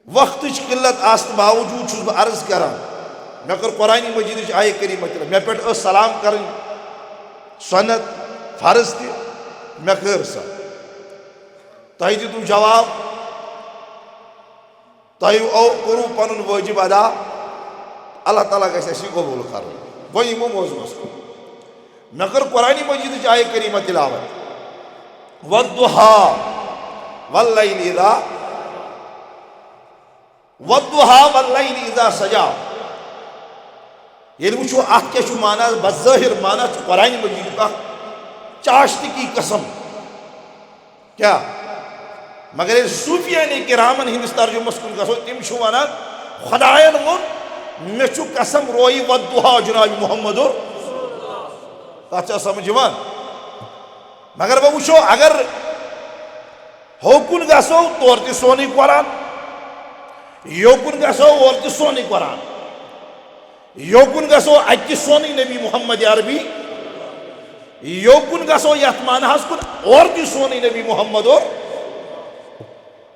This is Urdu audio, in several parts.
وقت قلت آس باوجود چھس بہ عرض کران میں کر قرآن مجید آیہ کریمہ تلاوت مے پہ سلام کرن سنت فرض تہ مے کر سا تہ دتو جواب تہ کرو پن واجب ادا اللہ تعالیٰ گژھِ اَسہِ یہِ قبوٗل کرُن وۄنۍ یِمو موضوعس کُن مے کر قرآن مجید آیہ کریمہ تلاوت والضحى واللیل اذا والضحى واللیل اذا سجا ییٚلہِ وٕچھو اتھ کیاہ چھُ معنی بظٲہر معنی چھُ قرآن مجیدُک اکھ چاشتہٕ کی قسم کیا مگر ییٚلہِ صوفیانِ کرامن ہندس ترجمس کُن گژھو تِم چھِ ونان خدایَن ووٚن مےٚ چھُ قسم رویہِ والضحى جناب محمد تتھ چھا سمجھ یِوان مگر وۄنۍ وٕچھو اگر ہوکُن گژھو تورٕ تہِ سونُے قرآن یوکُن گژھو اورٕ تہِ سونُے قرآن یوکُن گژھو اتہِ تہِ سونُے نبی محمد عربی یوکُن گژھو یتھ معنہس کُن اورٕ تہِ سونُے نبی محمد اور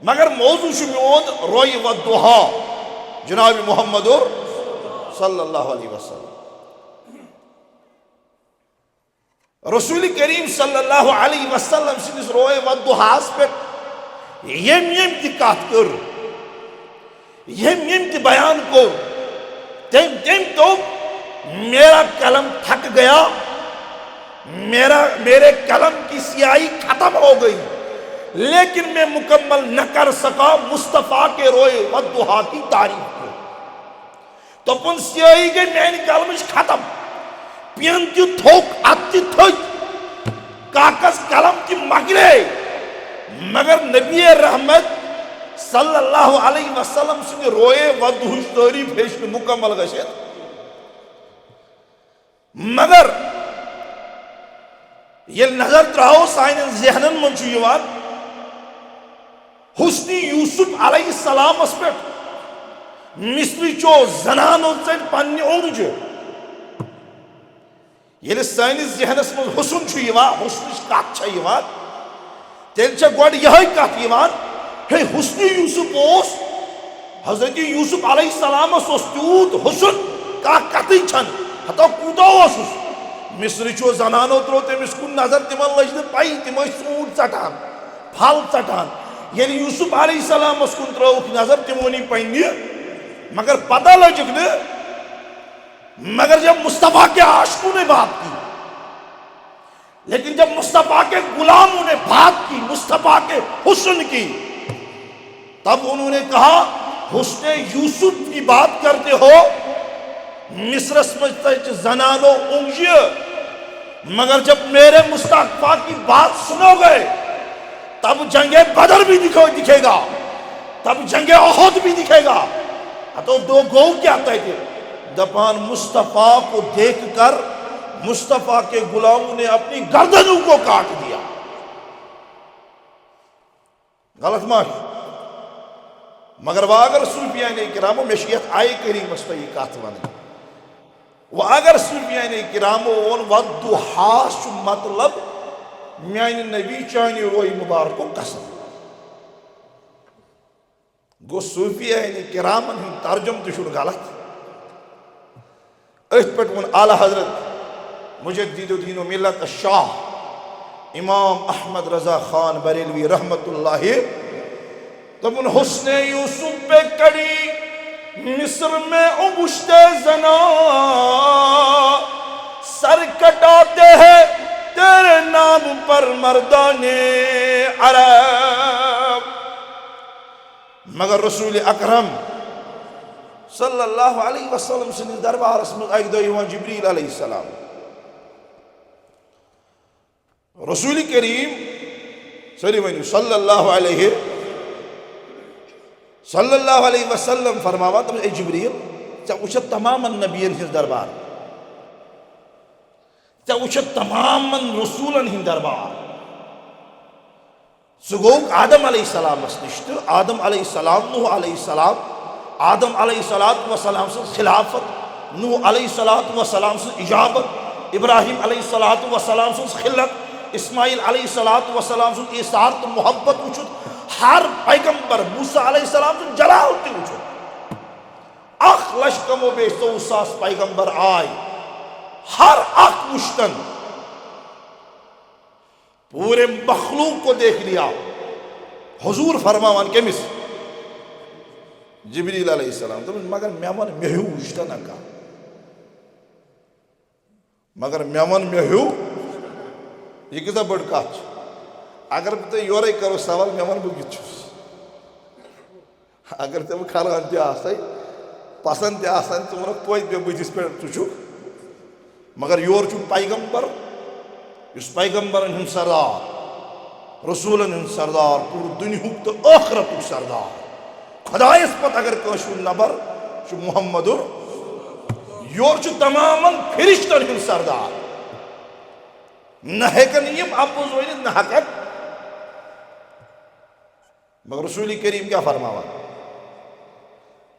مگر موضوع چھُ میون رویہِ والضحى جناب محمد اور صلی اللہ علیہ وسلم رسول کریم صلی اللہ علیہ وسلم سندس رویہِ والضحاہس پہ یم تہِ کتھ کٔر یم تہِ بیان کور تم دوٚپ میرا قلم تھک گیا میرے قلم کی سیاہی ختم ہو گئی لیکن میں مکمل نہ کر سکا مصطفیٰ کے روئے والضحیٰ کی تعریف کو دوٚپُن سیاہی گئی میانہِ قلمٕچ ختم پین تہِ تھوٚک اتھ تہِ تھٔکۍ کاغذ قلم تہِ مۄکلے مگر نبی رحمت صلی اللہ علیہ وسلم سٕنٛدِ روئے والضحیٰ تعریف ہیٚچ نہٕ مکمل گژھِتھ مگر ییٚلہِ نظر ترٛاوو سانٮ۪ن ذہنن منٛز چھُ یِوان حسنِ یوسف علیہ السلامس پٮ۪ٹھ مصرٕچو زنانو ژٔٹۍ پننہِ اونٛگجہِ ییٚلہِ سٲنِس ذہنس منٛز حسن چھُ یِوان حسنٕچ کتھ چھےٚ یِوان تیٚلہِ چھےٚ گۄڈٕ یِہے کتھ یِوان ہے حسنِ یوسف اوس حضرت یوسف علیہ السلامس اوس تیوٗت حسن کانٛہہ کتھٕے چھنہٕ ہتو کوٗتاہ اوسُس مصرٕچو زنانو ترٛوو تٔمِس کُن نظر تِمن لٔج نہٕ پیی تِم ٲسۍ ژوٗنٛٹھۍ ژٹان پھل ژٹان ییٚلہِ یوسف علیہ السلامس کُن ترٛٲوُکھ نظر تِمو نی پننہِ مگر پتہ لٔجِکھ نہٕ مگر جب مصطفیٰ کے عاشقوں نے بات کی لیکن جب مصطفیٰ کے غلاموں نے بات کی مصطفیٰ کے حسن کی تب انہوں نے کہا حسن یوسف کی بات کرتے ہو مصرس میں زنانو اونگجیے مگر جب میرے مصطفیٰ کی بات سنو گے تب جنگ بدر بھی دکھے گا تب جنگ احد بھی دکھے گا تو دو گو کیا کہتے دپان مصطفیٰ کو دیکھ کر مصطفیٰ کے غلاموں نے اپنی گردنوں کو کاٹ دیا غلط ماش مگر وہ اگر صوفیان کرامو مشیت آئے کریم اس پہ یہ کہت ونی وہ اگر صوفیان کرامو ون والضحیٰ چھُ مطلب میانہِ نبی چانہِ روی مبارکو قسم گو صوفیان کرامن ہن ترجم تہِ چھُنہٕ غلط اتھ پٮ۪ٹھ ووٚن اعلیٰ حضرت مجدد الدین و ملت الشاہ امام احمد رضا خان بریلوی رحمت اللہ تمن حسن یوسف پہ کڑی مصر میں انگشتے زنا سر کٹاتے ہیں تیرے نام پر مردان عرب مگر رسول اکرم صلی اللہ علیہ وسلم سندس دربارس من اکہ دۄہ یِوان جبریل علیہ السلام رسول کریم سٲری ؤنِو صلی اللہ علیہ وسلم فرماوان تم اے جبریل ژےٚ وٕچھتھ تمامن نبیین ہٕنٛز دربار ژےٚ وٕچھتھ تمامن رسوٗلن ہٕنٛدۍ دربار سُہ گوٚو آدم علیہ السلامس نِش تہٕ آدم علیہ السلام نوح علیہ السلام آدم علیہ السلام سٕنٛز خلافت نوح علیہ السلام سٕنٛز اجابت ابراہیم علیہ السلام سٕنٛز خلت اسماعیل علیہ السلام سٕنٛز ایثار تہٕ محبت وٕچھُتھ ہر پیغمبر موسیٰ علیہ السلام سُنٛد جلال کم و بیش 100,000 پیغمبر آئے، ہر اک وشتن پورے مخلوق کو دیکھ لیا. حضور فرماوان کمس؟ جبریل علیہ السلام. مگر میون مے ہیو وشتا نہ کا، مگر میون مے ہیو. یہ کتا بڑ کت، اگر بہ یورے کرو سوال میون بہ کت چھس، اگر تم کھلان تہ آسے پسند تہ آسان ژٕ وَنکھ توتہِ مےٚ بٕتھِس پٮ۪ٹھ ژٕ چھُکھ. مگر یور چھُ پیغمبر یُس پیغمبرن ہُنٛد سردار، رسوٗلن ہُنٛد سردار، پوٗرٕ دُنیہُک تہٕ ٲخرتُک سردار. خۄدایس پتہٕ اگر کٲنٛسہِ ہُنٛد نبر چھُ محمدُر. یور چھُ تمامن فرشتن ہُنٛد سردار. نہ ہیٚکن یِم اپُز ؤنِتھ نہ ہیٚکن. مگر رسول کریم کیا فرماوان؟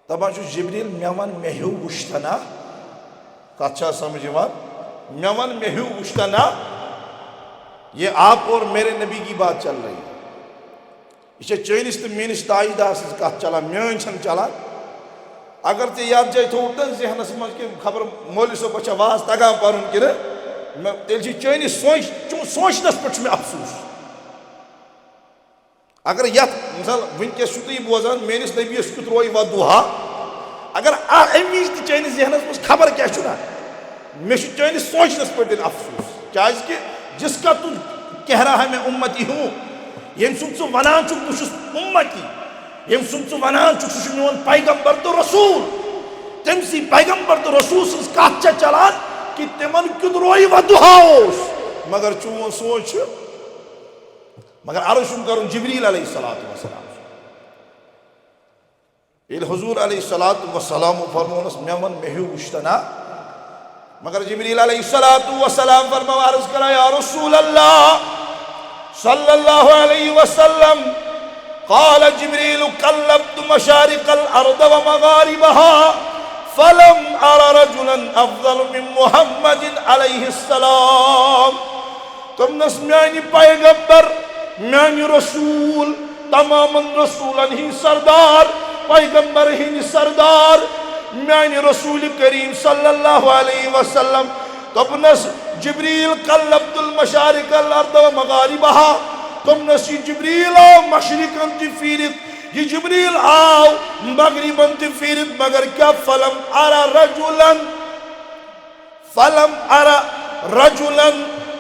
دپان چھُ جبریل مےٚ وَن مےٚ ہیوٗ وٕچھتھا نا. کتھ چھا سمجھ یِوان؟ مےٚ وَن مےٚ ہیوٗ وٕچھتھا نا. یہ آپ اور میرے نبی کی بات چل رہی ہے. یہ چٲنِس تہٕ میٲنِس تاجدار سٕنٛز کتھ چلان، میٲنۍ چھنہٕ چلان. اگر ژےٚ یتھ جایہِ تھوٚوُتھ نہ ذہنس منٛز کہِ خبر مولوی صٲبس چھا واز تگان پرُن کِنہٕ، تیٚلہِ چھِ چٲنِس سونٛچنس پٮ۪ٹھ چھُ مےٚ افسوٗس. اگر یتھ مثال ونکس چھُو تُہۍ بوزان میٲنِس نبیس کیُتھ رویہِ ودُہا، اگر امہِ وِزِ تہِ چٲنِس ذہنس منٛز خبر کیٛاہ چھُ نا، مےٚ چھُ چٲنِس سونٛچنس پٮ۪ٹھ تیٚلہِ افسوٗس. کیٛازِ کہِ جس کا تو کہہ رہا ہے میں امتی ہوں، ییٚمہِ سُنٛد ژٕ ونان چھُکھ بہٕ چھُس امتی، ییٚمہِ سُنٛد ژٕ ونان چھُکھ سُہ چھُ میون پیغمبر تہٕ رسوٗل، تٔمۍسٕے پیغمبر تہٕ رسوٗل سٕنٛز کتھ چھےٚ چلان کہِ تِمن کیُتھ رویہِ ودُہا اوس. مگر چون سونٛچ چھُ. مگر عرض چھُم کرُن جبریل علیہ الصلوۃ والسلام. ییٚلہِ حضور علیہ الصلوۃ والسلام فرمونس مےٚ وَن مےٚ ہیوٗ وٕچھتھا نا. مگر جبریل علیہ الصلوۃ والسلام فرماو عرض کران یا رسول اللہ صلی اللہ علیہ وسلم قال جبریل قلبت مشارق الارض ومغاربها فلم ارى رجلا افضل من محمد علیہ السلام. تمنس میانہِ پیغمبر، میانہِ رسول، تمامن رسولن ہٕنٛدۍ سردار، پیغمبر ہٕنٛدۍ سردار، میانہِ رسول کریم صلی اللہ علیہ وسلم. دوٚپنس جبریل قلبت المشارق الارض ومغاربها. دوٚپنس یہ جبریل آو مشرقن تہِ پھیرِتھ، یہ جبریل آو مغربن تہِ پھیرِتھ، مگر کیا فلم ارى رجلا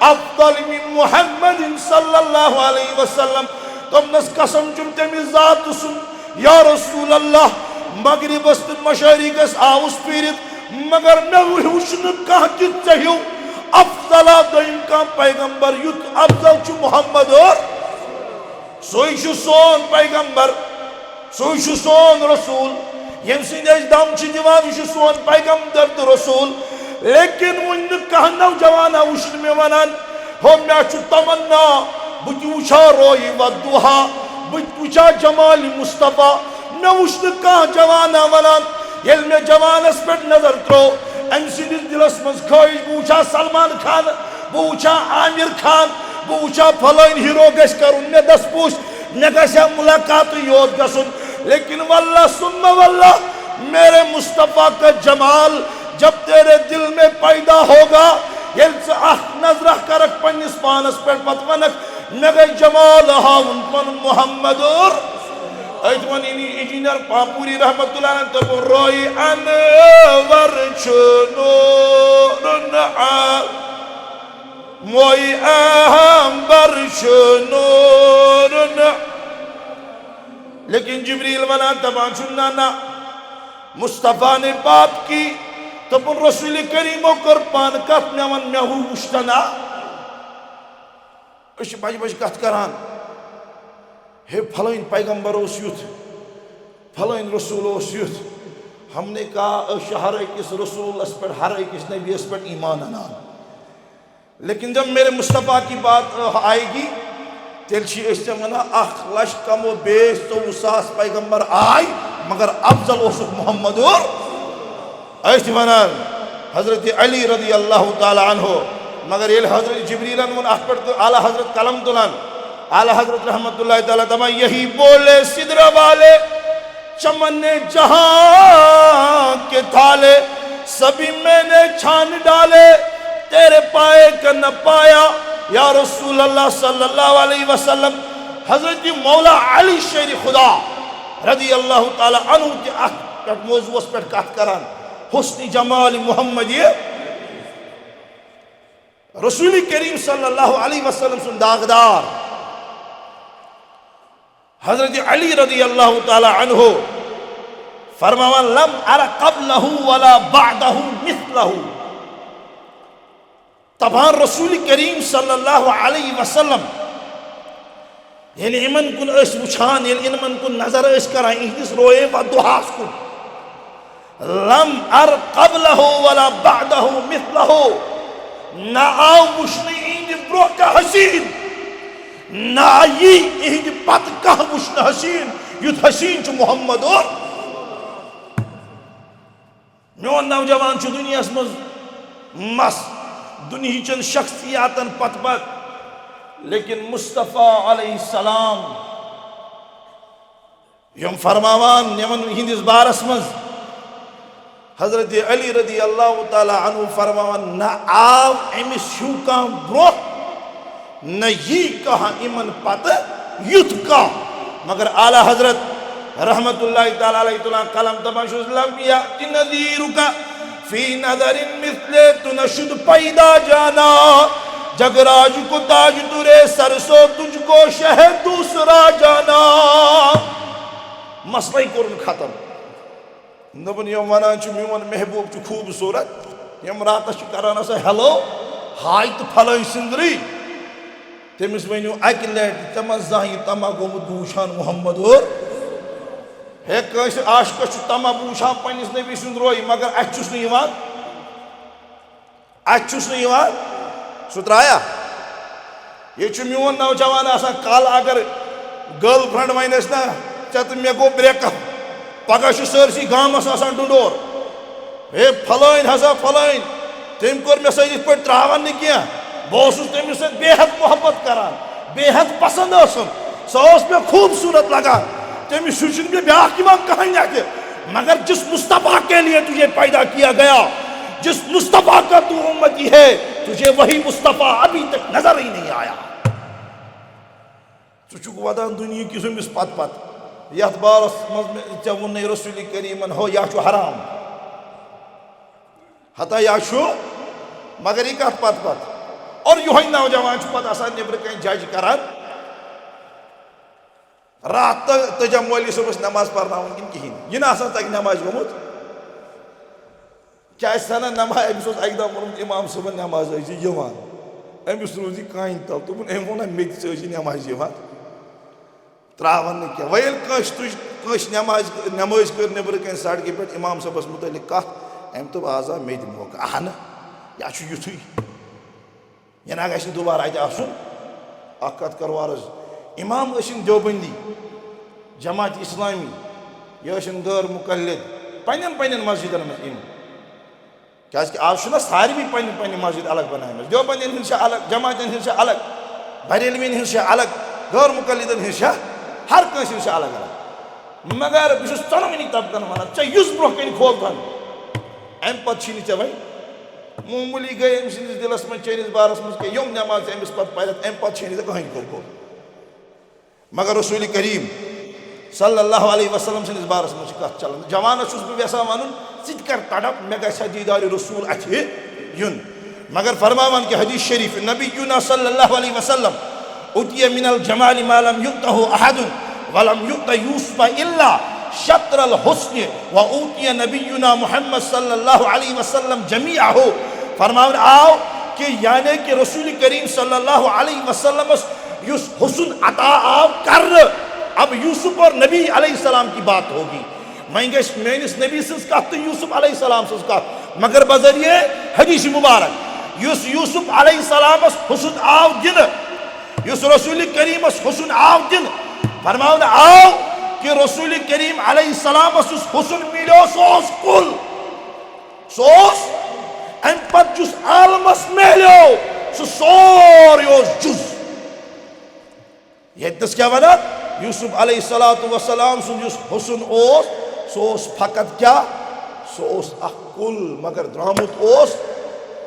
افضل من محمد صلی اللہ علیہ وسلم. دوٚپنس قسم چھُم تٔمِس ذات سُنٛد یا رسول اللہ، مغربس تہٕ مشرقس آوُس پھیرِتھ، مگر مےٚ وٕچھ نہٕ کانٛہہ تہِ ژےٚ ہیوٗ افضلا دوٚیِم کانٛہہ پیغمبر یُتھ افضل چھُ محمد اور. سُے چھُ سون پیغمبر، سُے چھُ سون رسول، ییٚمہِ سٕنٛدۍ أسۍ دم چھِ دِوان. یہِ چھُ سون پیغمبر تہٕ رسول. لیکن وُنہِ نہٕ کانٛہہ نوجوانا وٕچھ نہٕ مےٚ ونان ہو مےٚ چھُ تمنا بہٕ تہِ وٕچھا رویہِ ودُہا، بہٕ تہِ وٕچھا جمالِ مصطفیٰ. مےٚ وٕچھ نہٕ کانٛہہ جوانا ونان. ییٚلہِ مےٚ جوانس پٮ۪ٹھ نظر ترٛوو، أمۍ سٕنٛدِس دِلس منٛز خٲہِش بہٕ وٕچھا سلمان خان، بہٕ وٕچھا عامر خان، بہٕ وٕچھا فلٲنۍ ہیٖرو گژھِ کرُن مےٚ دسپوٗس، مےٚ گژھِ ہا ملاقاتٕے یوت گژھُن. لیکن واللہ ثم واللہ میرے مصطفیٰ کا جمال جب تیرے دل میں پیدا ہوگا، ییٚلہِ ژٕ اکھ نظرہ کرکھ پننس پانس پٮ۪ٹھ پتہٕ ونکھ مےٚ گٔے جمال ہاوُن پنُن محمد اور. أتۍ ووٚن انجیٖنر پاپوٗری رحمتہ اللہ علیہ دوٚپُن رویہِ انور چھُ نوٗرُن مویہِ احمبر چھُ نوٗرُن. لیکن جبریل ونان دپان چھُ نہ نہ مصطفیٰ نے بات کی. دوٚپُن رسول کریمو کٔر پانہٕ کتھ مےٚ وَن مےٚ ہیوٗ وٕچھتھا نا. أسۍ چھِ بجہِ بجہِ کتھ کران ہے فلٲنۍ پیغمبر اوس یُتھ، فلٲنۍ رسول اوس یُتھ. ہم نے کہا أسۍ چھِ ہر أکِس رسولس پٮ۪ٹھ ہر أکِس نبیس پٮ۪ٹھ ایمان انان. لیکن جب میرے مصطفیٰ کی بات آئے گی تیٚلہِ چھِ أسۍ ژےٚ ونان 1,00,000 کم و بیش 24,000 پیغمبر آے مگر افضل اوسُکھ محمد اور. أسۍ چھِ ونان حضرت علی رضی اللہ تعالیٰ عنہ. مگر ییٚلہِ حضرت جبریلن ووٚن اتھ پٮ۪ٹھ تہٕ اعلیٰ حضرت قلم تُلان، اعلیٰ حضرت رحمتہ اللہ تعالیٰ دپان یہی بولے سدرا والے چمن جہاں کے تھالے سبھی میں نے چھان ڈالے، تیرے پائے کا نہ پایا یا رسول اللہ صلی اللہ علیہ وسلم۔ حضرت مولا علی شیر خدا رضی اللہ تعالی عنہ کے موضوع پر کت کران، حسن جمال محمد یہ رسول کریم صلی اللہ علیہ وسلم سن داغدار حضرت علی رضی اللہ تعالی عنہ فرماوان لم ار قبلہ ولا بعدہ مثلہ۔ تبان رسول کریم صلی اللہ علیہ وسلم یعنی امن کن اس وچھان، یعنی امن کن نظر اس کران اہدس روئے و دہاس کن، لم ار قبلہ ولا بعدہ مثلہ، نہ آو وشنی اہد برو کا حسین، نہ آئی اہد پت کا وشن حسین، یوت حسین چو محمد اور میون نوجوان چو دنیا اسمز مس دنیا چن شخصیاتن پت پت، لیکن مصطفیٰ علیہ السلام یم فرماوان یمن ہندس بارس مز حضرت علی رضی اللہ تعالی عنہ فرماوان نہ آو امس ہیو کان برو نہ یہ کہاں امن پت یت کا، مگر اعلی حضرت رحمت اللہ تعالی علیہ قلم تباشو لم یأتی نذیرک فی نظر مثل تنشد پیدا جانا، جگراج کو تاج ترے سرسو تجھ کو شہر دوسرا جانا۔ مسئلہ قرن ختم، نبن یم ونان چھ میون محبوب چھ خوبصورت، یم راتس چھ کران اسا ہیلو ہائی تو پھلائی سندری، تمس ونیو اکہ لٹ تمن زاہی تما گومت بوشان محمد اور ہے کس عاشقس چھ تما بوشان پنس نبی سند روئی، مگر اچھس نہ یوان سہ ترایا۔ یہ چھ میون نوجوان آسان کال اگر گرل فرینڈ ون اس نا ژے تہ مے گو بریک اپ، پگہ چھ سرسی گامس آسان ڈنڈور، ہے پھلٲنۍ ہسا پھلٲنۍ، تٔمۍ کوٚر مےٚ سۭتۍ یِتھ پٲٹھۍ تراوان نہٕ کینٛہہ، بہٕ اوسُس تٔمِس سۭتۍ بے حد محبت کران، بے حد پسند ٲسٕم، سۄ ٲس مےٚ خوٗبصوٗرت لگان، تٔمِس سُہ چھُنہٕ مےٚ بیٛاکھ یِوان کٕہٕنۍ اَتھِ، مگر جس مصطفیٰ کے لیے تجھے پیدا کیا گیا، جس مصطفیٰ کا تو امتی ہے، تجھے وہی مصطفیٰ ابھی تک نظر ہی نہیں آیا۔ ژٕ چھُکھ ودان دُنیا کِس أمِس پتہٕ پتہٕ، یتھ بارس منٛز ژےٚ ووٚنُے رسول کریٖمن ہو یا چھُ حرام، ہتا یا چھُ، مگر یہِ کتھ پتہٕ پتہٕ، اور یِہوے نوجوان چھُ پتہٕ آسان نیبرٕ کنۍ جج کران رات تجا مولوی صٲبس نماز پرناوُن کِنہٕ کِہیٖنۍ، یہِ نہٕ آسان تگہِ نماز گوٚمُت، کیٛاہ سنان نماز أمِس اوس اکہِ دۄہ ووٚنمُت اِمام صٲبن نماز ٲسۍ یِوان، أمِس روٗز یہِ کانہِ تل، دوٚپُن أمۍ ووٚنا مےٚ تہِ ژٕ ٲسۍ نماز یِوان، تراون نہٕ کینٛہہ۔ وۄنۍ ییٚلہِ کٲنٛسہِ نمٲزۍ کٔر نیبرٕ کنۍ سڑکہِ پٮ۪ٹھ اِمام صٲبس مُتعلق کتھ، أمۍ دوٚپ آز آو مےٚ تہِ موقعہٕ، اہنہٕ یہِ چھُ یُتھُے، یہِ نہ گژھِ نہٕ دُبارٕ اَتہِ آسُن۔ اکھ کتھ کرو عرض، امام ٲسِن دیوبندی، جماعت اسلامی، یہِ ٲسِن غٲر مقلد، پننٮ۪ن مسجدن منٛز یِم، کیٛازِکہِ آز چھُنہ ساروی پنٕنۍ مسجد الگ بنایمژ، دیوبندین ہٕنٛز چھےٚ الگ، جماعتن ہٕنٛز چھےٚ الگ، بریلوین ہٕنٛز چھےٚ الگ، غٲر مقلدن ہٕنٛز چھےٚ، ہر کٲنٛسہِ ہٕنٛز چھےٚ الگ الگ، مگر بہٕ چھُس ژۄنوٕنی طبقن ونان ژےٚ یُس برونٛہہ کَنہِ کھولتھن امہِ پتہٕ چھی نہٕ ژےٚ وۄنۍ معموٗلی گٔے أمۍ سٕنٛدِس دِلس منٛز چٲنِس بارس منٛز کینٛہہ یِم نٮ۪ماز ژےٚ أمِس پتہٕ پرٮ۪تھ امہِ پتہٕ چھی نہٕ ژےٚ کٕہٕنۍ کوٚرمُت، مگر رسول کریم صلی اللہ علیہ وسلم سٕنٛدِس بارس منٛز چھِ کتھ چلان۔ جوانس چھُس بہٕ یژھان ونُن ژٕ تہِ کر تڑپ مےٚ گژھِ ہا دیٖدارِ رسول اتھِ یُن، مگر فرماوان کہ حدیث شریف نبینا صلی اللہ علیہ وسلم اُتِیَ من الجمال ما لم یؤتہ احد ولم یؤت یوسف الا شطر الحسن وأوتي نبینا محمد صلی اللہ علیہ وسلم جمیعہ، فرماون آو کہ یعنی کہ رسول کریم صلی اللہ علیہ وسلم یس حسن عطا آو کرنے، اب یوسف اور نبی علیہ السلام کی بات ہوگی، وہیں گژھِ میٲنِس نبی سٕنٛز کتھ تہٕ یوسف علیہ السلام سٕنٛز کتھ، مگر بذریعہ حدیث مبارک یس یوسف علیہ السلامس حسن آو دِنہٕ، یس رسول کریمس حسن آو دِنہٕ، فرماون آو کہ رسول کریم علیہ السلامس یس حسن مِلیو سُہ اوس کُل، سُہ اوس امہِ پتہٕ یُس عالمس میلیو سُہ سورُے اوس جُز، ییٚتنس کیٛاہ ونان یوسف علیہ السلام سن یس حسن اوس فقط کیا سوس اخ کل مگر درامت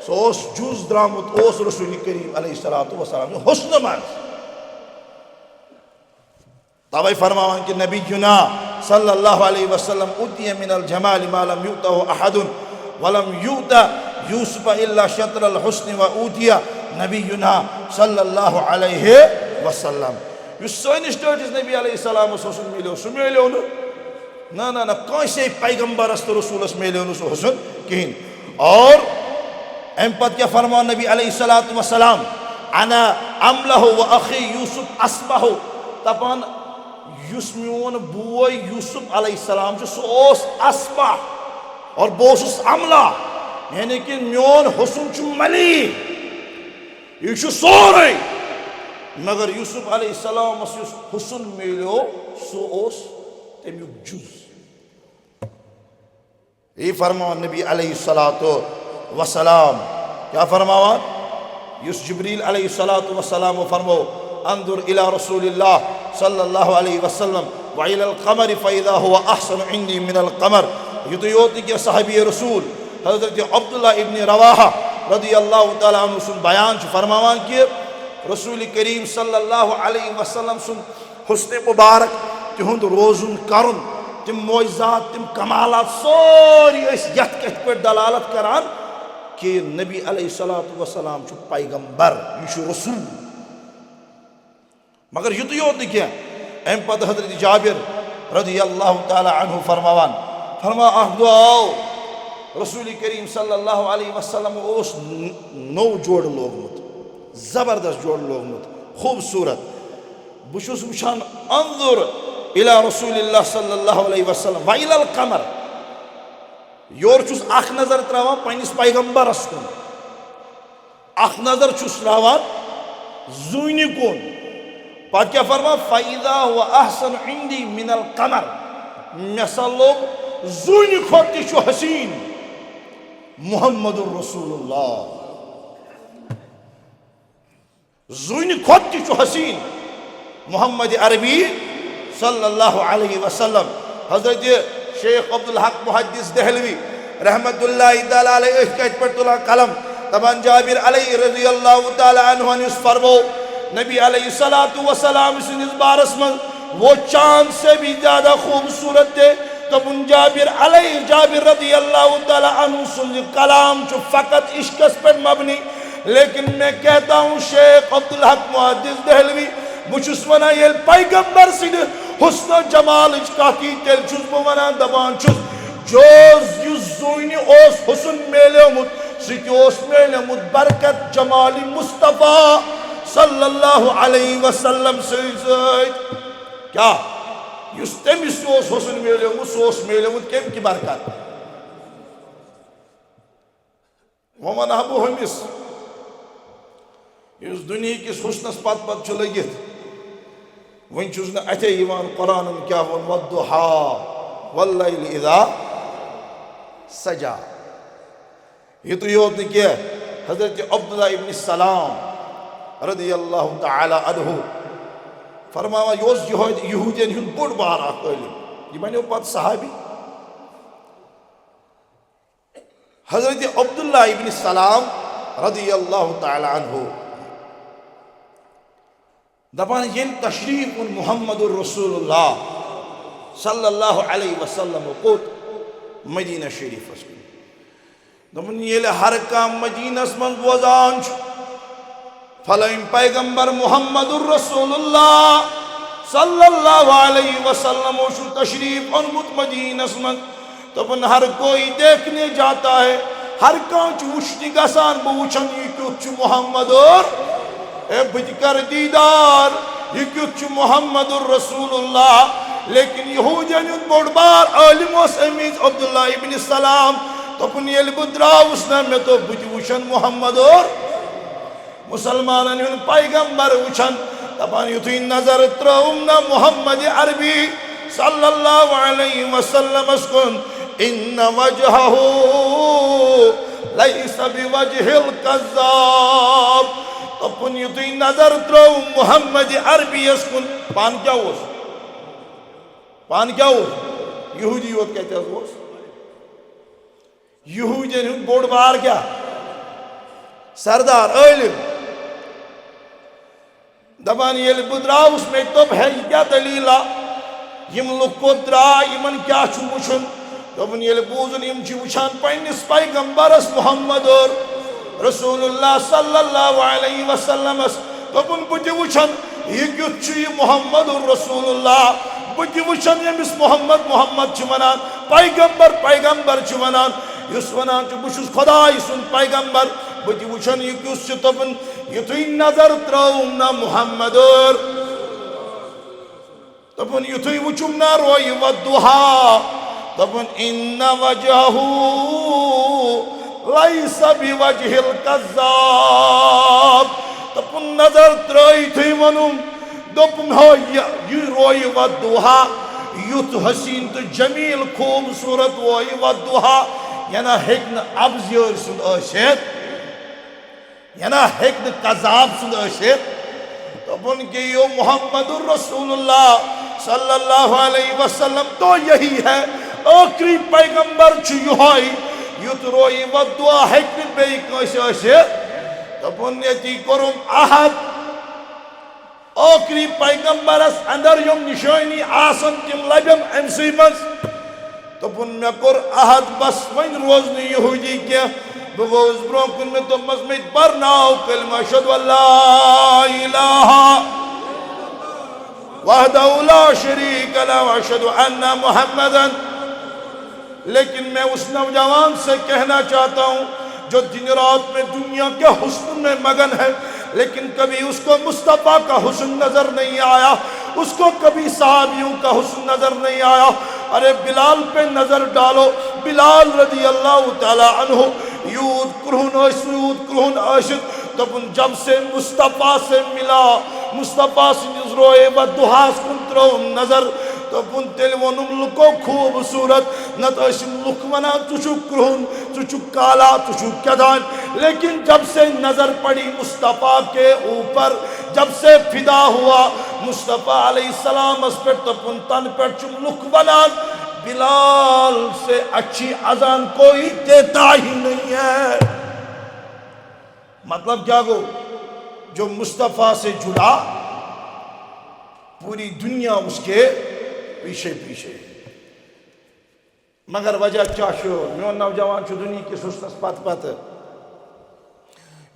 سوس جز درامت رسول کریم علیہ السلام حسن من توے فرماوان کہ نبینا صلی اللہ علیہ وسلم اُتی من الجمال ما لم یؤتہ احد ولم یؤت یوسف الا شطر الحسن و اوتی نبینا صلی اللہ علیہ وسلم یس سٲنِس ٹٲٹھِس نبی علیہ السلامس حسن ملیو سُہ ملیو نہٕ نہ کٲنٛسے پیغمبرس تہٕ رسولس ملیو نہٕ سُہ حسن کہین اور امہِ پتہٕ کیٛاہ فرماو نبی علیہ السلام انا املہ و اخی یوسف اسبہ دپان یس میون بوے یوسف علیہ السلام سُہ اوس اسبہ اور بہٕ اوسُس املا یعنی کہ میون حسن چھُ ملی یہ چھُ سورُے مگر یوسف علیہ السلامس یس حسن ملیو سُہ اوس تمیُک جُز یہ فرماوان نبی علیہ السلام کیا فرماوان یس جبریل علیہ السلام فرمو انظر الى رسول اللہ صلی اللہ علیہ وسلم وعلى القمر فاذا هو احسن عندي من القمر یہ تو یوتی کہ صحابی رسول حضرت عبداللہ ابن رواحہ رضی اللہ تعالیٰ عنہ سن بیان فرماوان کہ رسول کریم صلی اللہ علیہ وسلم سن حسن مبارک تہند روزن کرن تم معجزات تم کمالات سوری اس یت کت پر دلالت کران کہ نبی علیہ السلام چھُ پیغمبر یہ چھُ رسول مگر یہ تو یوت کیا ام پتہ حضرت جابر رضی اللہ تعالیٰ عنہ فرما اخ دۄہ آو رسول کریم صلی اللہ علیہ وسلم اوس نو جوڑ لوگمت زبردست جوڑ لوگمت خوبصورت بہ چھُس وٕچھان انظر الى رسول اللہ صلی اللہ علیہ وسلم وإلى القمر یور چھُس اخ نظر تراوان پننس پیغمبرس کُن اخ نظر چھُس تراوان زوٗنہِ کُن پتہٕ کیٛاہ فرما فإذا هو أحسن عندي من القمر مےٚ سا لوٚگ زوٗنہِ کھۄتہٕ تہِ چھُ حسیٖن محمد رسول اللہ زوٗنہِ کھۄتہٕ تہِ چھُ حسیٖن محمد عربی صلی اللہ علیہ وسلم حضرت شیخ عبدالحق محدث دہلوی رحمت اللہ تعالیٰ علیہ اس کت پر تلا قلم تبان جابر علیہ رضی اللہ تعالیٰ عنہ اس فرمو نبی علیہ السلام سنس بارس من وہ چاند سے بھی زیادہ خوبصورت تھے تبن جابر رضی اللہ تعالیٰ عنہ سن کلام جو فقط عشقس پر مبنی لیکن میں کہتا ہوں شیخ عبدالحق محدث دہلوی بچس ونا یل پیغمبر سن حسن و جمال کاتی تیل چھس بہ ونان دپان چھس جوز یس زوینہ اوس حسن میلیومت سہ تہ اوس میلیومت برکت جمال مصطفیٰ صلی اللہ علیہ وسلم سۭتۍ کیا یس تمس اوس حسن میلیومت سہ اوس میلیومت کم کی برکت وہ ونہا بہ ہمس یس دنیا کس حسنس پت پت چھ لگت ون چھس نہ اتھے یوان قرآن کیا ون والضحى واللیل اذا سجا یہ تو یوت نہ کیا حضرت عبداللہ ابن السلام رضی اللہ تعالی عنہ فرماوا یہ یہودین ہند بوڑ بار اخ عالم یہ بنیو پت صحابی حضرت عبداللہ ابن السلام رضی اللہ تعالی عنہ دپان یل تشریف محمد الرسول اللہ صلی اللہ علیہ وسلم کوت مدینہ شریف اس دپان یل ہر کام مدینہ من بوزان فلم پیغمبر محمد الرسول اللہ صلی اللہ علیہ وسلم تشریف انمت مدینہ من دپان ہر کوئی دیکھنے جاتا ہے ہر کانچ وشنی گسان بوچھن یہ کیوت چھ محمد اور اے بجکر دیدار یہ کیوت چھ محمد الرسول اللہ لیکن یہودین بوڑ بار عالم اس امیز عبداللہ ابن السلام دپان یل بہ دراوس نا مے تو بج وچھن محمد اور مسلمانن ہن پیغمبر وچھن دپان یتھُے نظر ترٲوُم نا محمد عربی صلی اللہ علیہ وسلم کن ان وجہہ لیس بوجہ الکذاب دپان یتھُے نظر ترٲوُم محمد عربی کن پان کیا اوس پان کیا یہودی یوت کہتے ہیں یہودین ہند بوڑ بار کیا سردار عالم دپان یل بہ دراوس مے دوپ ہے یہ کیا دلیلا یم لوگ کو درا یمن کیا چھ وچھن دپن یل بوزن یم چھ وچھان پنس پیغمبرس محمد رسول اللہ صلی اللہ علیہ وسلم دپن بہ تہ وچھن یہ کیت چھ محمد رسول اللہ بہ تہ وچھن یمس محمد محمد چھ ونان پیغمبر پیغمبر چھ ونان یس ونان چھ بہ چھس خداے سن پیغمبر بہ تہ وچھن یہ کیس چھ دپن یتھے نظر تراوم نا محمد دپن یتھے وچھم نا روی والضحا دپن ان وجهه ليس بوجه الكذاب دپن نظر ترایتھے ونم دپن ہو یہ روی والضحا یت حسین تو جمیل خوبصورت روی والضحا یعنی ہیکن ابزیور سن ٲسِتھ یعنی ہیکن قذاب سن ٲسِتھ دپن کہ یہ محمد الرسول اللہ صلی اللہ علیہ وسلم تو یہی ہے آخری پیغمبر چھ یہوے یت روی والضحا ہیکن بیٚیہِ کٲنٛسہِ ٲسِتھ دپن یتی کوٚرُم عہد آخری پیغمبرس اندر یم نشانی آسن تم لبم امسی مز دپن مے کور عہد بس ون روز نہ یہودی کیا بہ گوس برو کن میں دوپمس مے پرناو کلمہ اشہد ان لا الہ وحدہ لا شریک لہ واشہد ان محمدا لیکن میں اس نوجوان سے کہنا چاہتا ہوں جو دن رات میں دنیا کے حسن میں مگن ہے لیکن کبھی اس کو مصطفیٰ کا حسن نظر نہیں آیا اس کو کبھی صحابیوں کا حسن نظر نہیں آیا ارے بلال پہ نظر ڈالو بلال رضی اللہ تعالی عنہ یود کرہن عاشق دپن جب سے مصطفیٰ سے ملا مصطفیٰ سے روئے والضحا کن ترون نظر دپن تیل ونم لکو خوبصورت نت ٲسِم لُکھ ونان ژٕ چھُکھ کرہُن ژٕ چھُکھ کالا ژٕ چھُکھ کیٛاہتام لیکن جب سے نظر پڑی مصطفیٰ کے اوپر جب سے فدا ہوا مصطفیٰ علیہ السلام اس پر دپن تن پر چھم لُکھ ونان بلال سے اچھی اذان کوئی دیتا ہی نہیں ہے مطلب کیا گو جو مصطفیٰ سے جڑا پوری دنیا اس کے پیچھے پیچھے مگر وجہ کیا میون نوجوان دنیا کس حسنس پت پت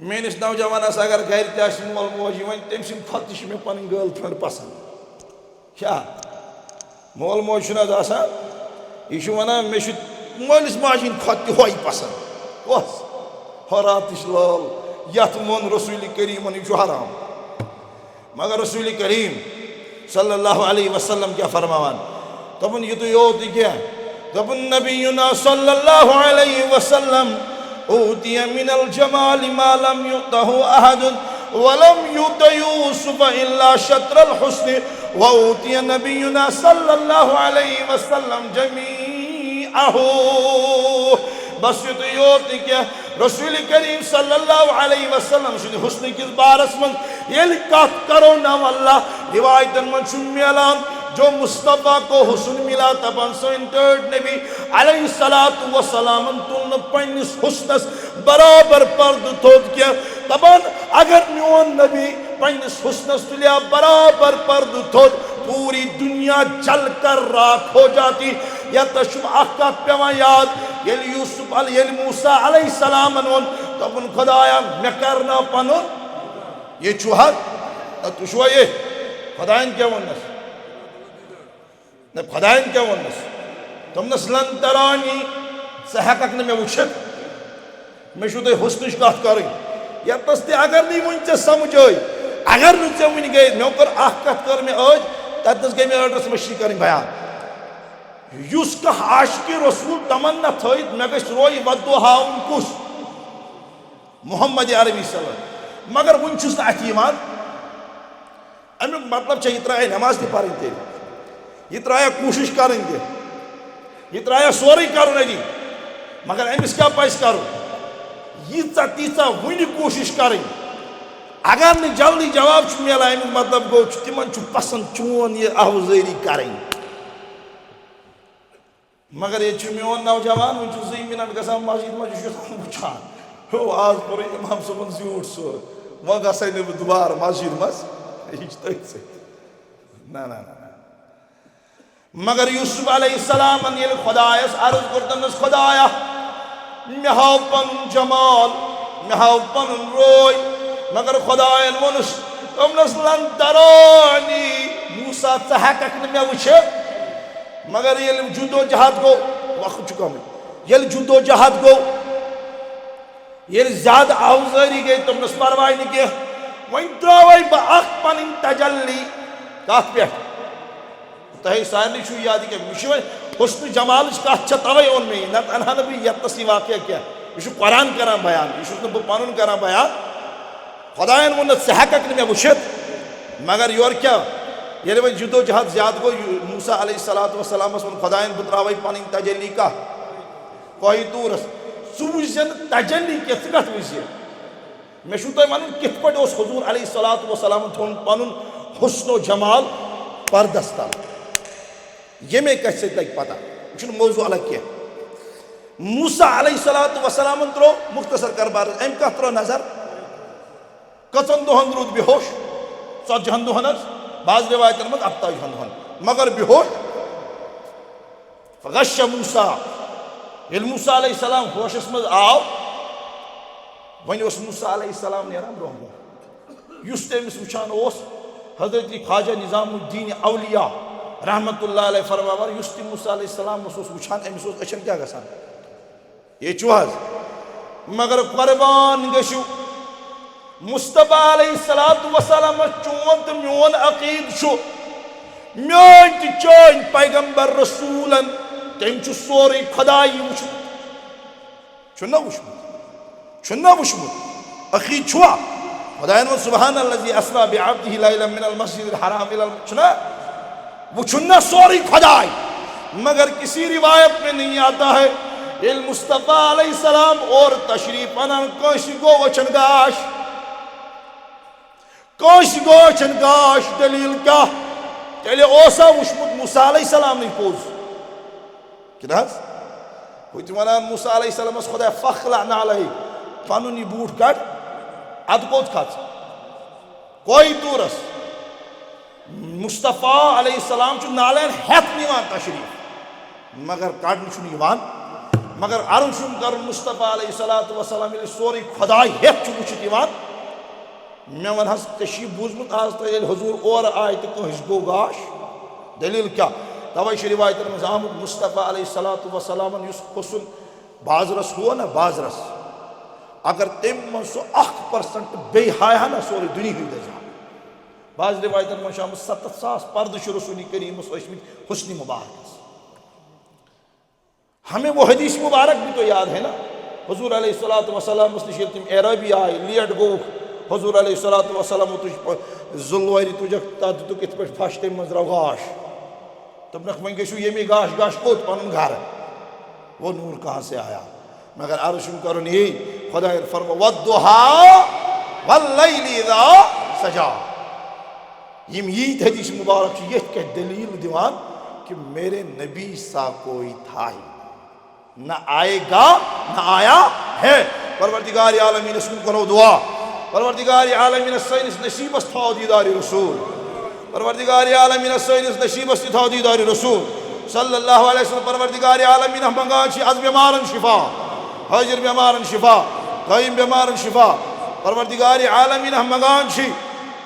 میس نوجوانس اگر گھر تہ مول موج تم سند کھت تہ مے پن گرل فرینڈ پسند کیا مول موج یہ ونان مے مالس ماجہ کھت تہ ہوئی پسند کس حراتش لال یت مون رسول کریم یہ حرام مگر رسول کریم صلی اللہ علیہ وسلم کیا فرماوان دپن یہ تو یوت کیا دپن نبینا صلی اللہ علیہ وسلم اوتی من الجمال ما لم یؤتہ احد ولم یؤت یوسف الا شطر الحسن واوتی نبینا صلی اللہ علیہ وسلم جمیعہ بس یہ تو یوت کیا رسول کریم صلی اللہ علیہ وسلم سن حسن کس بارس من یہ کت کرو نا واللہ روایتن من چھن میلان جو مصطفیٰ کو حسن ملا تبن سن تھرڈ نبی علیہ السلام تلن پنس حسنس برابر پرد تھوت کیا تبن اگر میون نبی پنس حسنس تلیا برابر پرد تھوت پوری دنیا جل کر راکھ ہو جاتی یا تشم احقات پیوان یاد یل یوسف یل موسیٰ علیہ السلام انون تبن خدایا میں کرنا پنون یہ چوہت تو شوہ یہ خدایان کیا ونس خدایان کیا ونس تم نسلن ترانی سہکک نے میں وچھت میں شو تے حسنش کات کریں یا تستے اگر نہیں ونچے سمجھ ہوئی اگر نچے ونی گئے میں اوپر احقات کر میں آج تاتنس گئے میں ایڈرس مشری کریں بیان یوس کا عاشقی رسول تمنا تھوید میں گشت روئی والضحا کس محمد عربی صلی اللہ علیہ وسلم مگر ونچس نا اتیمان امیک مطلب چاہیے ترائے نماز دی پاریں تیری یہ ترائے کوشش کریں تیری یہ ترائے سوری کرو نہیں مگر امس کیا پائس کرو یہ تیسا ونی کوشش کریں اگر نہیں جلدی جواب چھ میلا امیک مطلب گو تمن چھ پسند چون یہ آوزیری کریں مگر یہ میون نوجوان وہ 2 منٹ گژھان مسجد مجھے وچھان ہو آج پور امام صبن زیوٹ سور وہ گژھے نہ بہ دوبارہ مسجد مز یہ تھی سی نا مگر یوسف علیہ السلام یل خدایس عرض کور دمس خدایا مے ہاو پن جمال مے ہاو پن روی مگر خدایان ونس تمنس لن ترانی موسیٰ ژٕ ہیککھ نہٕ مےٚ وٕچھِتھ مگر ییٚلہِ جدو جہد گو وقت چھُ کمٕے ییٚلہِ جدو جہد گو ییٚلہِ زیادٕ آوزٲری گٔے تمنس پرواے نہٕ کینٛہہ وۄنۍ ترٛاوَے بہٕ اکھ پنٕنۍ تجلی کتھ پٮ۪ٹھ تۄہہِ سارنٕے چھُو یاد کینٛہہ مےٚ چھُ وۄنۍ حسنہٕ جمالٕچ کتھ چھےٚ تَوَے اوٚن مےٚ یہِ نتہٕ انہا نہٕ بہٕ ییٚتنس یہِ واقعہ کینٛہہ یہِ چھُ قرآن کران بیان یہِ چھُس نہٕ بہٕ پنُن کران بیان خدایَن ووٚنُس ژٕ ہیککھ نہٕ مےٚ وٕچھِتھ مگر یورٕ کیٛاہ ییٚلہِ وۄنۍ جدو جہد زیادٕ گوٚو موسیٰ علیہ الصلوۃ والسلامس ووٚن خدایَن بہٕ ترٛاوَے پنٕنۍ تجلی کتھ کوہِ طوٗرس ژٕ وٕچھ زِ نہٕ تجلی کینٛہہ ژٕ کتھ وٕچھ زِ مےٚ چھُو تۄہہِ وَنُن کِتھ پٲٹھۍ اوس حضوٗر علیہ الصلوۃ والسلامن تھوٚومُت پنُن حسن و جمال پردس تل ییٚمے کتھِ سۭتۍ لگہِ پتہ یہِ چھُنہٕ موضوع الگ کینٛہہ موسیٰ علیہ الصلوۃ والسلامن ترٛوو مختصر کربار أمۍ کتھ ترٛٲو نظر کٔژن دۄہن روٗد بے ہوش 40 دۄہن حظ بعض روایتن منٛز 48 دۄہن مگر بے ہوش فغش موسیٰ ییٚلہِ موسیٰ علیہ السلام ہوشس منٛز آو وۄنۍ اوس موسیٰ علیہ السلام نیران برونٛہہ برونٛہہ یُس تہِ أمِس وٕچھان اوس حضرت خواجہ نظام الدین اولیاء رحمت اللہ علیہ فرماوان یُس تہِ موسیٰ علیہ السلامس اوس وٕچھان أمِس اوس أچھن کیٛاہ گژھان یے چھُو حظ مگر قربان گٔژھِو مصطفیٰ علیہ الصلوۃ والسلام چون تہٕ میون عقیٖدٕ چھُ میٲنۍ تہِ چٲنۍ پیغمبر رسوٗلن تٔمۍ چھُ سورُے خۄدایی وٕچھمُت چھُنہ وٕچھمُت عقیٖدٕ چھُوا خدایَن ووٚن سبحان الذی اسریٰ بعبدہ لیلا من المسجد الحرام الی چھُنہ وہ چھُنہ سورُے خۄداے مگر کسی روایت میں نہیں آتا ہے ییٚلہِ مصطفیٰ علیہ السلام اور تشریف انان کٲنٛسہِ گوٚو أچھن گاش کٲنٛسہِ گوٚو أچھن گاش دلیٖل کیٛاہ تیٚلہِ اوسا وٕچھمُت موسیٰ علیہ السلامنٕے پوٚز کِنہٕ حظ ہُہ تہِ وَنان موسیٰ علیہ السلامس خۄدایا فخلع نعلیک پنُن یہِ بوٗٹھ کڑ اَدٕ کوٚت کھژ کوہِ طوٗرس مصطفیٰ علیہ السلام چھُ نالین ہٮ۪تھ نِوان تشریٖف مگر کڑنہٕ چھُنہٕ یِوان مگر عرض چھُم کرُن مصطفیٰ علیہ الصلوۃ والسلام ییٚلہِ سورُے خۄداے ہٮ۪تھ چھُ وٕچھِتھ یِوان مےٚ وَن حظ ژےٚ چھُے بوٗزمُت آز تام ییٚلہِ حضوٗر اورٕ آیہِ تہٕ کٲنٛسہِ گوٚو گاش دلیٖل کیٛاہ تَوَے چھِ رِوایتن منٛز آمُت مصطفیٰ علیہ الصلوۃ والسلامن یُس حسن بازرس ہوو نا بازرس اگر تٔمۍ منٛز سُہ 1% بیٚیہِ ہایہِ ہا نا سورُے دُنیہٕے دَزِ ہا بعض روایتن منٛز چھُ آمُت 7,000 پردٕ چھِ رسوٗلِ کریٖمس ٲسۍمٕتۍ حسنِ مبارکس ہمیں وہ حدیث مبارک بھی تو یاد ہے نا حضور علیہ الصلوۃ والسلام نش ییٚلہِ تِم عرٲبی آیہِ لیٹ گوٚوُکھ حضور علیہ الصلوۃ والسلام تُج ذُلوارِ تُجکھ تتھ دِتُکھ یِتھ پٲٹھۍ پھش تَمہِ منٛز درٛاو گاش دوٚپنکھ وۄنۍ گٔژھِو ییٚمے گاش کوٚت پنُن گرٕ وہ نوٗر کہاں سے آیا مگر عرض چھُم کرُن یی خۄدایَن فرمو وَالضُّحَىٰ وَاللَّيْلِ اِذَا سَجَىٰ یِم ییٖتۍ حدیث مبارک چھِ ییٚتھۍ کٮ۪تھ دلیٖل دِوان کہ میرے نبی سا کوئی تھا ہی نہ آئے گا نہ آیا ہے پروردگار عالمینس کُن کرو دعا پروردگار عالمینس سٲنِس نصیٖبس تھاو دیٖدارِ رسوٗل پروردگار عالمینس سٲنِس نصیٖبس تہِ تھاو دیٖدارِ رسوٗل صلی اللہ علیہ وسلم پروردگار عالمیٖنہ منگان چھِ از بٮ۪مارن شفا حٲضِر بٮ۪مارن شفا قٲیِم بٮ۪مارن شفا پروردگار عالمیٖنہ منگان چھِ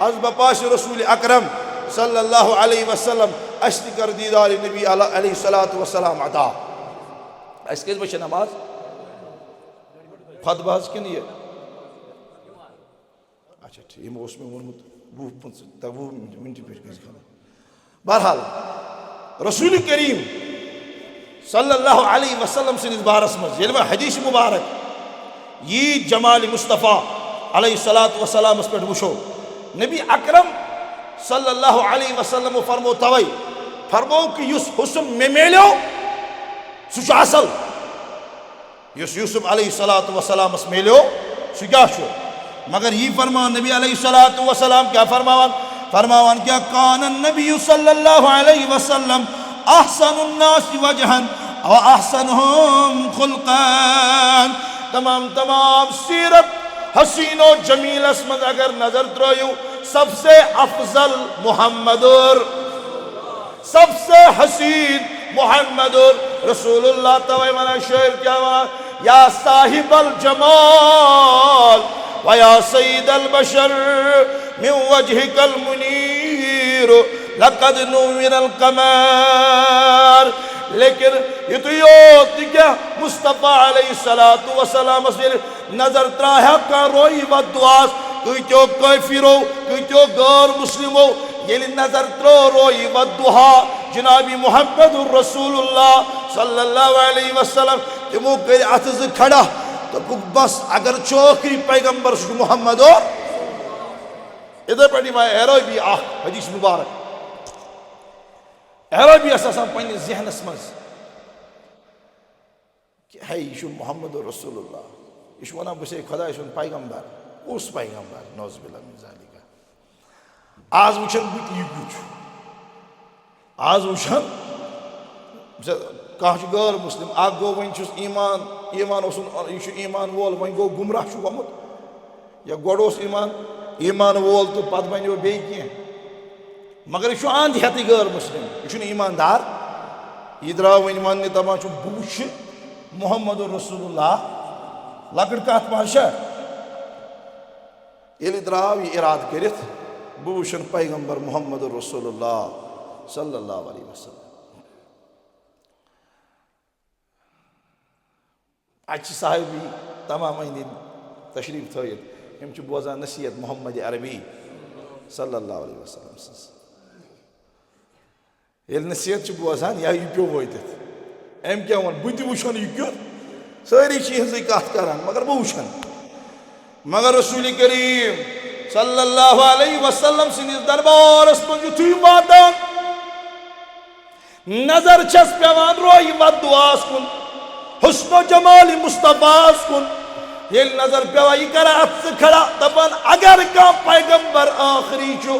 از بپاش رسول اکرم صلی اللہ علیہ وسلم اَسہِ تہِ کر دیٖدارِ نبی علیہ الصلوۃ والسلام عطا اَسہِ کٔژِ بجہِ چھِ نماز خۄطبہٕ حظ کِنہٕ یہِ اچھا ٹھیٖک یِمو اوس مےٚ ووٚنمُت 20 مِنٹہِ پٮ۪ٹھ گژھِ خبر بہرحال رسول کریم صلی اللہ علیہ وسلم سٕنٛدِس بارس منٛز ییٚلہِ وۄنۍ حدیث مبارک یی جمالِ مصطفیٰ علیہ الصلوۃ والسلامس پٮ۪ٹھ وٕچھو نبی اکرم صلی اللہ علیہ وسلمو فرمو توے فرمو کہ یُس حسن مےٚ میلیو سُہ چھُ اصل یُس یوسف علیہ الصلوۃ والسلامس میلیو سُہ کیٛاہ چھُ مگر یی فرمان نبی علیہ الصلوۃ والسلام کیٛاہ فرماوان کیا کان النبی صلی اللہ علیہ وسلم احسن الناس وجہن وأحسنهم خلقا. تمام سیرت حسین و جمیل اسمد اگر نظر ترایو سب سے افضل محمد سب سے حسین محمد رسول اللہ. توئی منا شعر کیا وہاں یا صاحب الجمال ویا سید البشر من وجهك المنیر لقد نور القمر. لیکن یہ تو یہ کیا مصطفیٰ علیہ السلام نظر تراہا کا روئی و دعاس کوئی کیوں کافرو کوئی کیوں غیر مسلمو یہ نظر ترو روئی و دعا جنابی محمد رسول اللہ صلی اللہ علیہ وسلم تمو کر اتز کھڑا تو بس اگر چوکری پیغمبر محمد اور ادھر پڑھی میں ایرو بھی حدیث مبارک ایرو بھی اساسا پنی ذہن اسمز کہ ہے یہ محمد رسول اللہ یہ ونا بسے خدا یہ پیغمبر اس پیغمبر نوز باللہ من ذالک. آز وچھن بوت یہ کچھ آز وچھن کانچ غیر مسلم اگ گو ون چھس ایمان اوسن یہ ایمان وول ون گو گمراہ چھو گومت یا گوڑ اوس ایمان وول تو پت بنیو بیٚیہِ کینٛہہ مگر یہ اند ہیتی غیر مسلم یہ ایماندار یہ درو ون ون دپان بہ وچھ محمد رسول اللہ لکٹ کت بادشاہ یل درو یہ اراد کرت بہ وچھن پیغمبر محمد رسول اللہ صلی اللہ علیہ وسلم. اتھ صاحبی تمام تشریف تھوت ہم بوزان نصیحت محمد عربی صلی اللہ علیہ وسلم سن. یل نصیحت بوزان یا یہ پیو واتت ام کیا ون بہ تہ وچھن یہ کیُتھ ساری چیز کت کران مگر بہ وچھن مگر رسول کریم صلی اللہ علیہ وسلم سندس دربارس من یتھُے واتان نظر چھس پیوان روی و دعاس کن حسن و جمال مصطفیٰ کن یل نظر پیوا یہ کرا ات سے کھڑا دپان اگر کا پیغمبر آخری چھو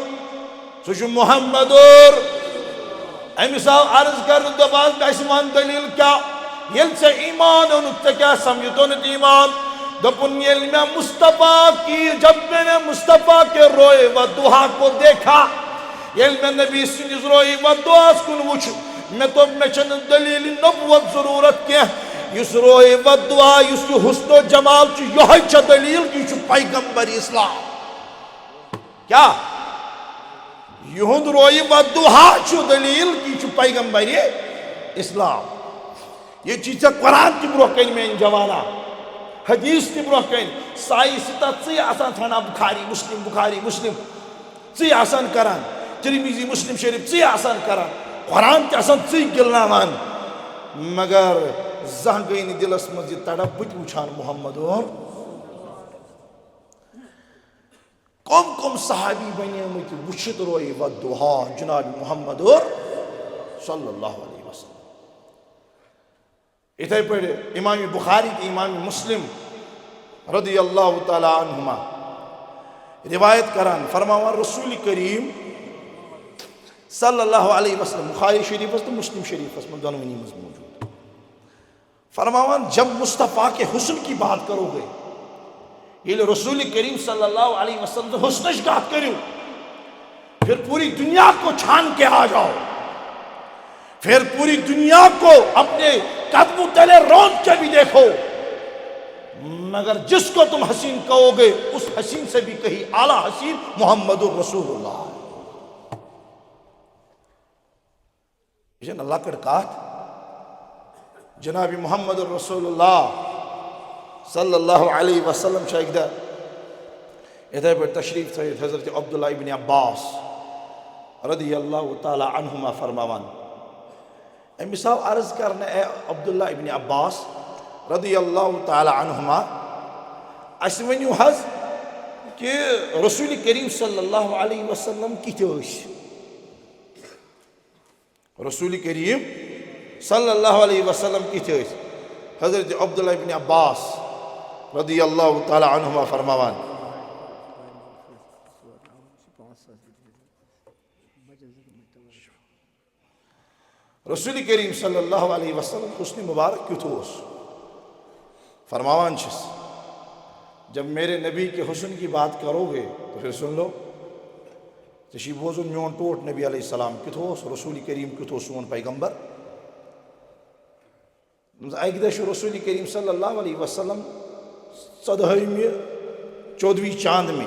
سہ محمد اور امس آو عرض کر دپان گھس ون دلیل کیا یل سے ایمان اونت ژے کیا سمجھتو نت ایمان دپن یل میں مصطفیٰ کی جب میں نے مصطفیٰ کے روئے و دعا کو دیکھا یل میں نبی سندس روئے و دعا کن وچھ میں تو میں چند دلیل نبوت ضرورت کیا اس روئے و دعا اس حسن و جمال یہ چھ دلیل کی پیغمبر اسلام کیا یہند روئی و دعا چھو دلیل کی پیغمبر اسلام. یہ چیز قرآن کی برو کن میں جوانا حدیث کی برو کن سائی ستا ژی آسان تھانا بخاری مسلم ژی آسان کران ترمذی مسلم شریف ژی آسان کران قرآن تے آسان ژی گلناوان مگر زہن گئی نی دلس مز یہ تڑپ بت وچھان محمد اور کم صحابی بنے مت وچھت روئی و دعا جناب محمد اور صلی اللہ علیہ وسلم. اتھے پڑھے امام بخاری کی امام مسلم رضی اللہ تعالی عنہما روایت کران فرماوان رسول کریم صلی اللہ علیہ وسلم بخاری شریف تو مسلم شریف میں دونوں موجود فرماوان جب مصطفیٰ کے حسن کی بات کرو گے یہ رسول کریم صلی اللہ علیہ وسلم تو حسنش بات کرو پھر پوری دنیا کو چھان کے آ جاؤ پھر پوری دنیا کو اپنے قدموں تلے رونق کے بھی دیکھو مگر جس کو تم حسین کہو گے اس حسین سے بھی کہیں اعلیٰ حسین محمد الرسول اللہ. اللہ کڑکات جناب محمد الرسول اللہ صلی اللہ علیہ وسلم شاہدہ ادھر پر تشریف سید حضرت عبداللہ ابن عباس رضی اللہ تعالی عنہما فرماوان مثال عرض کرنا اے عبداللہ ابن عباس رضی اللہ تعالی عنہما اس ونیو حض کہ رسول کریم صلی اللہ علیہ وسلم کتھے رسول کریم صلی اللہ علیہ وسلم کتھے حضرت عبداللہ ابن عباس رضی اللہ تعالی عنہما فرماوان رسول کریم صلی اللہ علیہ وسلم حسن مبارک کیُتھ اوس فرماوان چھس جب میرے نبی کے حسن کی بات کرو گے تو پھر سن لو ژےٚ بوزُن میون ٹوٹھ نبی علیہ السلام کیُتھ اوس رسول کریم کیُتھ اوس سون پیغمبر اکہِ دۄہ چھُ رسول کریم صلی اللہ علیہ وسلم 14ویں چاند میں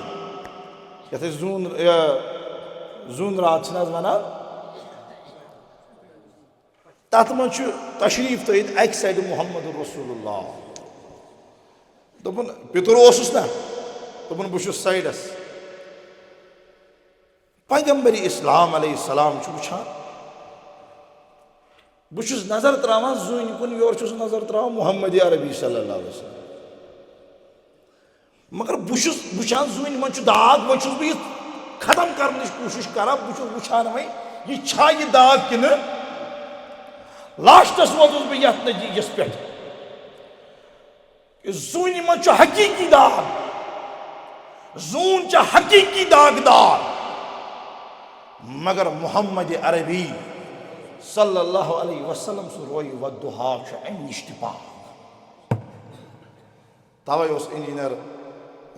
یتھ أسۍ زوٗن رات چھِنہٕ حظ وَنان تَتھ منٛز چھُ تشریٖف تھٲیِتھ اَکہِ سایڈٕ محمد رسول اللہ دوٚپُن پِتُر اوسُس نا دوٚپُن بہٕ چھُس سایڈَس پیغمبر اسلام علیہ السلام چھُ وٕچھان بہٕ چھُس نظر ترٛاوان زوٗنہِ کُن یورٕ چھُس نظر ترٛاوان محمد عربی صلی اللہ علیہ وسلم مگر بہٕ چھُس وٕچھان زوٗنہِ منٛز چھُ داغ وۄنۍ چھُس بہٕ یہِ ختم کرنٕچ کوٗشِش کران بہٕ چھُس وٕچھان وۄنۍ یہِ چھا یہِ داغ کِنہٕ لاسٹس ووتُس بہٕ یتھ نتیٖجس پٮ۪ٹھ کہ زوٗنہِ منٛز چھُ حقیٖقی داغ زوٗن چھِ حقیٖقی داغدار مگر محمد عربی صلی اللہ علیہ وسلم سُہ روے ودُہا چھُ امہِ نِش تہِ پاک توے اوس انجیٖنر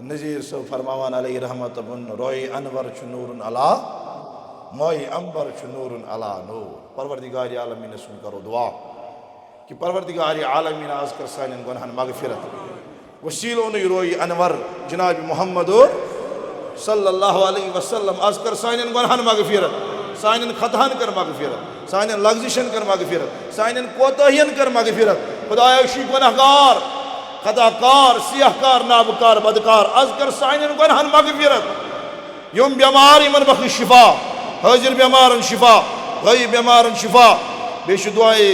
نذیٖر صٲب فرماوان علیہ رحمت روے انور چھُ نوٗرُن علا موئے امبر چھُ نوٗرُن علا نوٗر پروردگار عالمیٖنس سُنٛد کرو دعا کہ پروردگار عالمیٖن آز کر سانٮ۪ن گۄنہن مغفرت وسیٖلونٕے روے انور جناب محمد صلی اللہ علیہ وسلم آز کر سانٮ۪ن گۄنہن مغفرت سانٮ۪ن خطاہن کر مغفرت سانٮ۪ن لغزشن کر مغفرت سانٮ۪ن کوتاہین کر مغفرت خدایا چھُے گۄناہ گار خطا کار سیاہ کار نابکار بدکار آز کر سانٮ۪ن گۄنہن مغفرت یِم بٮ۪مار یِمن بخش شفا حٲضر بٮ۪مارن شفا غٲیب بٮ۪مارن شفا بیٚیہِ چھُ دعایے